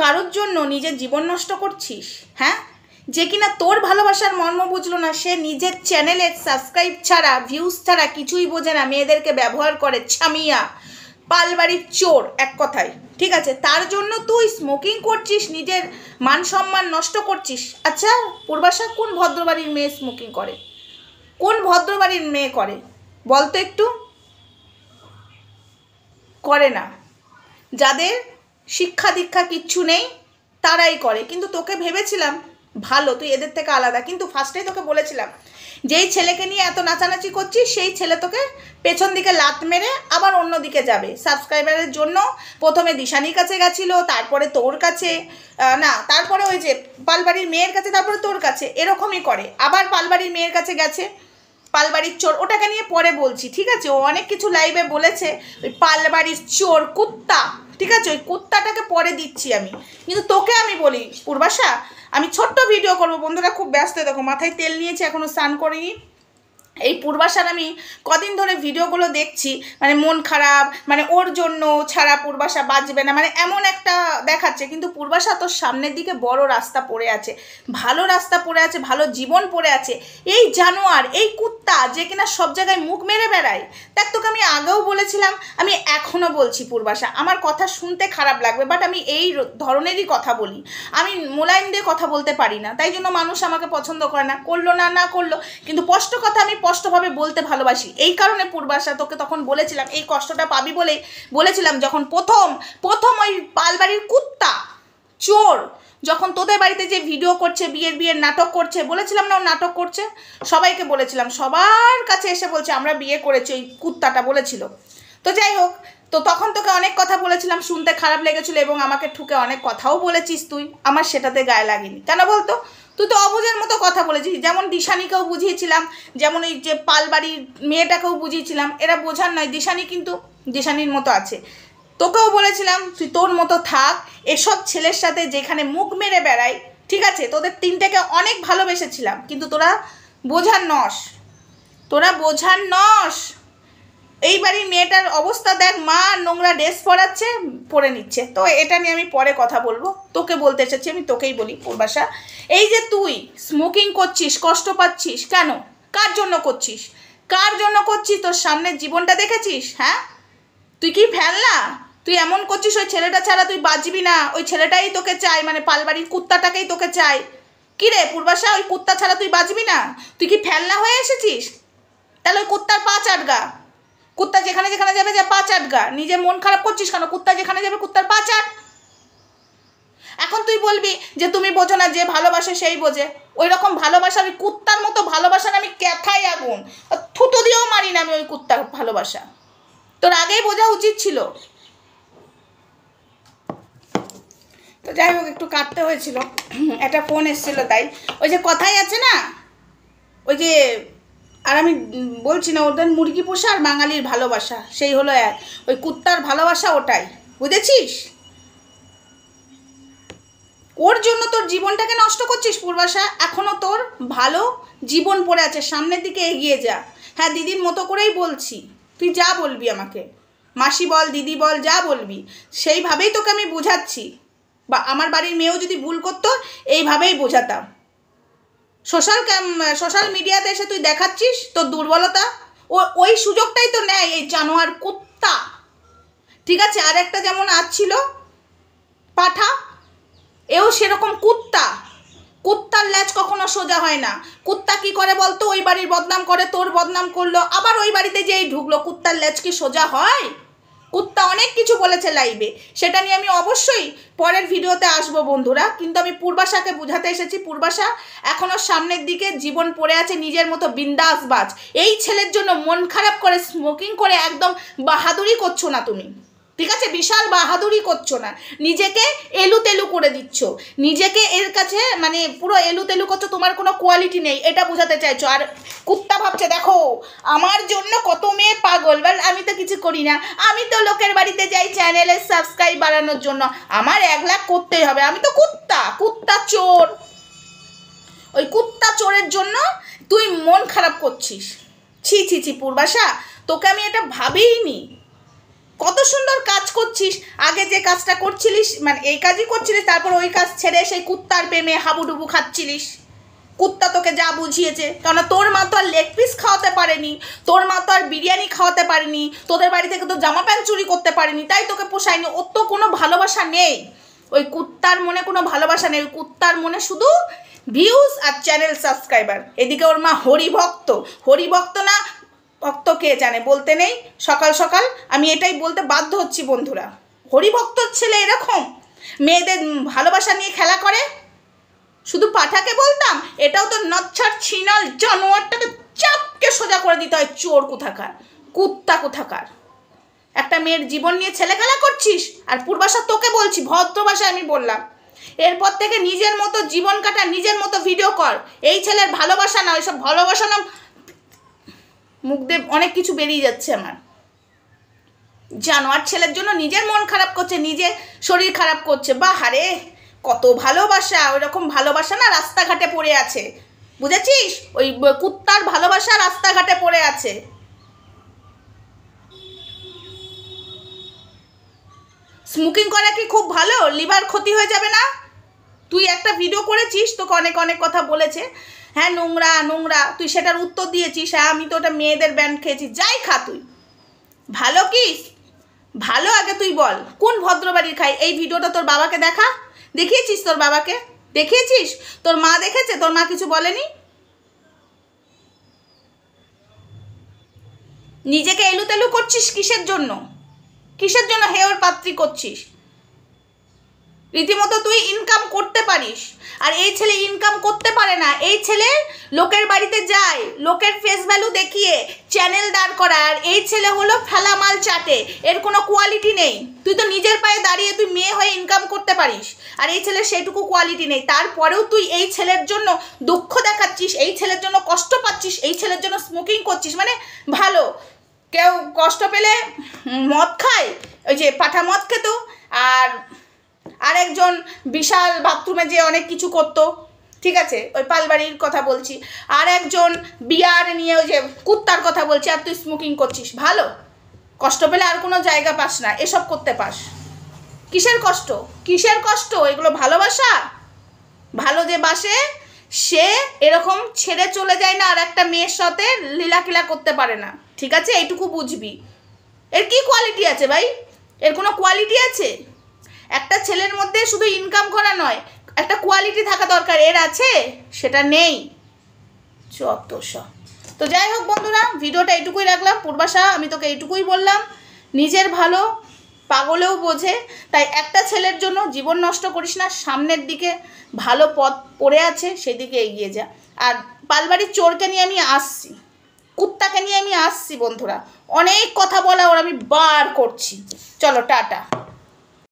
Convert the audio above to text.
কারোর জন্য নিজের জীবন নষ্ট করছিস? হ্যাঁ, যে কিনা তোর ভালোবাসার মর্ম বুঝলো না, সে নিজের চ্যানেলের সাবস্ক্রাইব ছাড়া, ভিউজ ছাড়া কিছুই বোঝে না, মেয়েদেরকে ব্যবহার করে, ছামিয়া পালবাড়ির চোর এক কথায়, ঠিক আছে? তার জন্য তুই স্মোকিং করছিস, নিজের মান সম্মান নষ্ট করছিস। আচ্ছা পূর্বাশা, কোন ভদ্রবাড়ির মেয়ে স্মোকিং করে? কোন ভদ্রবাড়ির মেয়ে করে বলতো একটু? করে না। যাদের শিক্ষা দীক্ষা কিচ্ছু নেই তারাই করে। কিন্তু তোকে ভেবেছিলাম ভালো, তুই এদের থেকে আলাদা। কিন্তু ফার্স্টেই তোকে বলেছিলাম, যেই ছেলেকে নিয়ে এত নাচানাচি করছিস সেই ছেলে তোকে পেছন দিকে লাত মেরে আবার অন্য দিকে যাবে। সাবস্ক্রাইবারের জন্য প্রথমে দিশানির কাছে গেছিলো, তারপরে তোর কাছে, না তারপরে ওই যে পালবাড়ির মেয়ের কাছে, তারপরে তোর কাছে, এরকমই করে। আবার পালবাড়ির মেয়ের কাছে গেছে, পালবাড়ির চোর, ওটাকে নিয়ে পরে বলছি, ঠিক আছে? ও অনেক কিছু লাইভে বলেছে, ওই পালবাড়ির চোর কুত্তা, ঠিক আছে? ওই কুত্তাটাকে পরে দিচ্ছি আমি। কিন্তু তোকে আমি বলি পূর্বাশা, আমি ছোট্ট ভিডিও করবো, বন্ধুরা খুব ব্যস্ত, দেখো মাথায় তেল নিয়েছি, এখনও স্নান করিনি। এই পূর্বাশার আমি কদিন ধরে ভিডিওগুলো দেখছি, মানে মন খারাপ, মানে ওর জন্য ছাড়া পূর্বাশা বাঁচবে না, মানে এমন একটা দেখাচ্ছে। কিন্তু পূর্বাশা তোর সামনের দিকে বড় রাস্তা পড়ে আছে, ভালো রাস্তা পড়ে আছে, ভালো জীবন পড়ে আছে। এই জানোয়ার, এই কুত্তা যে কিনা সব জায়গায় মুখ মেরে বেড়ায়, দেখ তোকে আমি আগেও বলেছিলাম, আমি এখনও বলছি পূর্বাশা, আমার কথা শুনতে খারাপ লাগবে, বাট আমি এই ধরনেরই কথা বলি, আমি মোলায়েম দিয়ে কথা বলতে পারি না, তাই জন্য মানুষ আমাকে পছন্দ করে না, করলো না না করলো, কিন্তু স্পষ্ট কথা আমি স্পষ্টভাবে বলতে ভালোবাসি। এই কারণে পূর্বাশা তোকে তখন বলেছিলাম, এই কষ্টটা পাবি বলেই বলেছিলাম, যখন প্রথম ওই পালবাড়ির কুত্তা চোর যখন তোদের বাড়িতে যে ভিডিও করছে, বিয়ের নাটক করছে, বলেছিলাম না ও নাটক করছে, সবাইকে বলেছিলাম, সবার কাছে এসে বলছে আমরা বিয়ে করেছি, ওই কুত্তাটা বলেছিল। তো যাই হোক, তো তখন তোকে অনেক কথা বলেছিলাম, শুনতে খারাপ লেগেছিলো, এবং আমাকে ঠুকে অনেক কথাও বলেছিস তুই, আমার সেটাতে গায়ে লাগেনি। কেন বলতো? তুই তো অবুঝের মতো কথা বলেছিস, যেমন দিশানিকেও বুঝিয়েছিলাম, যেমন ওই যে পালবাড়ির মেয়েটাকেও বুঝিয়েছিলাম, এরা বোঝার নয়, দিশানি কিন্তু দিশানির মতো আছে। তোকেও বলেছিলাম তুই তোর মতো থাক, এসব ছেলের সাথে যেখানে মুখ মেরে বেড়াই, ঠিক আছে? তোদের তিনটেকে অনেক ভালোবেসেছিলাম, কিন্তু তোরা বোঝার নস, তোরা বোঝার নস। এই বাড়ির মেয়েটার অবস্থা দেখ, মা নোংরা ড্রেস পরাচ্ছে, পরে নিচ্ছে। তো এটা নিয়ে আমি পরে কথা বলবো, তোকে বলতে এসেছি, আমি তোকেই বলি পূর্বাশা, এই যে তুই স্মোকিং করছিস, কষ্ট পাচ্ছিস কেন? কার জন্য করছিস? কার জন্য করছিস? তোর সামনের জীবনটা দেখেছিস? হ্যাঁ, তুই কি ফেলনা? তুই এমন করছিস, ওই ছেলেটা ছাড়া তুই বাঁচবি না, ওই ছেলেটাই তোকে চাই, মানে পালবাড়ির কুত্তাটাকেই তোকে চাই। কি রে পূর্বাশা, ওই কুত্তা ছাড়া তুই বাঁচবি না? তুই কি ফেলনা হয়ে এসেছিস? তাহলে ওই কুত্তার পা চাটগা, কুত্তা যেখানে যেখানে যাবে যা পা চাটগা। নিজে মন খারাপ করছিস কেন? কুত্তা যেখানে যাবে কুত্তার পা চাট। এখন তুই বলবি যে তুমি বোঝো না, যে ভালোবাসে সেই বোঝে। ওই রকম ভালোবাসা, ওই কুত্তার মতো ভালোবাসার আমি ক্যাথায় আগুন, থুতো দিয়েও মারি না আমি ওই কুত্তার ভালোবাসা। তোর আগেই বোঝা উচিত ছিল। তো যাই হোক, একটু কাটতে হয়েছিল, একটা ফোন এসেছিল তাই। ওই যে কথাই আছে না, ওই যে, আর আমি বলছি না, ওদের মুরগি পোষা আর বাঙালির ভালোবাসা সেই হলো এক, ওই কুত্তার ভালোবাসা ওটাই, বুঝেছিস? ওর জন্য তোর জীবনটাকে নষ্ট করছিস পূর্বাশা। এখনও তোর ভালো জীবন পড়ে আছে, সামনের দিকে এগিয়ে যা। হ্যাঁ, দিদির মতো করেই বলছি, তুই যা বলবি আমাকে, মাসি বল, দিদি বল, যা বলবি সেইভাবেই তোকে আমি বোঝাচ্ছি। বা আমার বাড়ির মেয়েও যদি ভুল করতো এইভাবেই বোঝাতাম। সোশ্যাল মিডিয়াতে এসে তুই দেখাচ্ছিস তোর দুর্বলতা, ওই সুযোগটাই তো নেয় এই জানোয়ার কুত্তা, ঠিক আছে? আর একটা যেমন ছিল পাঠা, এও সেরকম কুত্তা। কুত্তার ল্যাজ কখনো সোজা হয় না। কুত্তা কি করে বলতো? ওই বাড়ির বদনাম করে, তোর বদনাম করলো, আবার ওই বাড়িতে যেই ঢুকলো, কুত্তার ল্যাজ কি সোজা হয়? কুত্তা অনেক কিছু বলেছে লাইভে, সেটা নিয়ে আমি অবশ্যই পরের ভিডিওতে আসবো বন্ধুরা। কিন্তু আমি পূর্বাশাকে বোঝাতে এসেছি, পূর্বাশা এখনও সামনের দিকে জীবন পড়ে আছে, নিজের মতো বিন্দাস বাজ। এই ছেলের জন্য মন খারাপ করে স্মোকিং করে একদম বাহাদুরি করছো না তুমি, ঠিক আছে? বিশাল বাহাদুরি করছো না, নিজেকে এলু তেলু করে দিচ্ছ, নিজেকে এর কাছে মানে পুরো এলু তেলু করছো, তোমার কোনো কোয়ালিটি নেই, এটা বোঝাতে চাইছো। আর কুত্তা ভাবছে দেখো আমার জন্য কত মেয়ে পাগল, বল আমি তো কিছু করি না, আমি তো লোকের বাড়িতে যাই চ্যানেলের সাবস্ক্রাইব বাড়ানোর জন্য, আমার 1 লাখ করতেই হবে, আমি তো কুত্তা চোর। ওই কুত্তা চোরের জন্য তুই মন খারাপ করছিস। ছি ছি ছি পূর্বাশা, তোকে আমি এটা ভাবিনি, কত সুন্দর কাজ করছিস, আগে যে কাজটা করছিলিস মানে এই কাজই করছিলিস, তারপর ওই কাজ ছেড়ে সেই কুত্তার প্রেমে হাবুডুবু খাচ্ছিলিস। কুত্তা তোকে যা বুঝিয়েছে, কেননা তোর মা তো আর লেগ পিস খাওয়াতে পারেনি, তোর মা তো আর বিরিয়ানি খাওয়াতে পারেনি, তোদের বাড়ি থেকে তো জামা প্যান্ট চুরি করতে পারেনি, তাই তোকে পোষায়নি। ওর তো কোনো ভালোবাসা নেই, ওই কুত্তার মনে কোনো ভালোবাসা নেই। ওই কুত্তার মনে শুধু ভিউজ আর চ্যানেল সাবস্ক্রাইবার। এদিকে ওর মা হরিভক্ত, হরিভক্ত না ভক্ত কে জানে, বলতে নেই। সকাল সকাল আমি এটাই বলতে বাধ্য হচ্ছি বন্ধুরা, হরিভক্তর ছেলে এরকম মেয়েদের ভালোবাসা নিয়ে খেলা করে। শুধু পাঠাকে বলতাম, এটাও তো নচ্ছার ছিনাল জানোয়ারটাকে চাপকে সোজা করে দিতে হয়। চোর কোথাকার, কুত্তা কোথাকার, একটা মেয়ের জীবন নিয়ে ছেলে খেলা করছিস। আর পূর্বাশা তোকে বলছি, ভদ্র ভাষায় আমি বললাম, এরপর থেকে নিজের মতো জীবন কাটা, নিজের মতো ভিডিও কর। এই ছেলের ভালোবাসা না, ওইসব ভালোবাসা না, মুখ দিয়ে অনেক কিছু বেরিয়ে যাচ্ছে আমার। জানোয়ার ছেলের জন্য নিজের মন খারাপ করছে, নিজের শরীর খারাপ করছে। বাহারে কত ভালোবাসা, ওই রকম ভালোবাসা না রাস্তাঘাটে পড়ে আছে, বুঝেছিস? ওই কুত্তার ভালোবাসা রাস্তাঘাটে পড়ে আছে। স্মোকিং করা কি খুব ভালো? লিভার ক্ষতি হয়ে যাবে না? তুই একটা ভিডিও করেছিস, তোকে অনেক অনেক কথা বলেছে, হ্যাঁ নোংরা নোংরা, তুই সেটার উত্তর দিয়েছিস, হ্যাঁ আমি তো ওটা মেয়েদের ব্যান্ড খেয়েছি। যাই খা, তুই ভালো কি ভালো আগে তুই বল, কোন ভদ্রবাড়ির খাই? এই ভিডিওটা তোর বাবাকে দেখা, দেখিয়েছিস? তোর বাবাকে দেখিয়েছিস? তোর মা দেখেছে? তোর মা কিছু বলেনি? নিজেকে এলু তেলু করছিস কিসের জন্য? কিসের জন্য হেওর পাত্রী করছিস? রীতিমতো তুই ইনকাম করতে পারিস, আর এই ছেলে ইনকাম করতে পারে না। এই ছেলে লোকের বাড়িতে যায়, লোকের ফেস ভ্যালু দেখিয়ে চ্যানেল দাঁড় করা, আর এই ছেলে হলো ফেলামাল চাটে, এর কোনো কোয়ালিটি নেই। তুই তো নিজের পায়ে দাঁড়িয়ে তুই মেয়ে হয়ে ইনকাম করতে পারিস, আর এই ছেলের সেটুকু কোয়ালিটি নেই। তারপরেও তুই এই ছেলের জন্য দুঃখ দেখাচ্ছিস, এই ছেলের জন্য কষ্ট পাচ্ছিস, এই ছেলের জন্য স্মোকিং করছিস। মানে ভালো, কেউ কষ্ট পেলে মদ খায়, ওই যে পাঠা মদ খেত, আর আরেকজন বিশাল বাথরুমে যে অনেক কিছু করতো, ঠিক আছে, ওই পালবাড়ির কথা বলছি, আর একজন বিয়ার নিয়ে ওই যে কুত্তার কথা বলছি, আর তুই স্মোকিং করছিস। ভালো, কষ্ট পেলে আর কোনো জায়গা পাস না, এসব করতে পাস। কিসের কষ্ট, কিসের কষ্ট? এগুলো ভালোবাসা? ভালো যে বাসে সে এরকম ছেড়ে চলে যায় না, আর একটা মেয়ের সাথে লীলাকিলা করতে পারে না, ঠিক আছে? এইটুকু বুঝবি। এর কি কোয়ালিটি আছে ভাই? এর কোনো কোয়ালিটি আছে? একটা ছেলের মধ্যে শুধু ইনকাম করা নয়, একটা কোয়ালিটি থাকা দরকার। এর আছে? সেটা নেই, যত সব। তো যাই হোক বন্ধুরা, ভিডিওটা এইটুকুই রাখলাম। পূর্বাশা, আমি তোকে এইটুকুই বললাম, নিজের ভালো পাগলেও বোঝে, তাই একটা ছেলের জন্য জীবন নষ্ট করিস না। সামনের দিকে ভালো পথ পড়ে আছে, সেদিকে এগিয়ে যা। আর পালবাড়ির চোরকে নিয়ে আমি আসছি, কুত্তাকে নিয়ে আমি আসছি বন্ধুরা, অনেক কথা বলা ওর আমি বার করছি। চলো টাটা।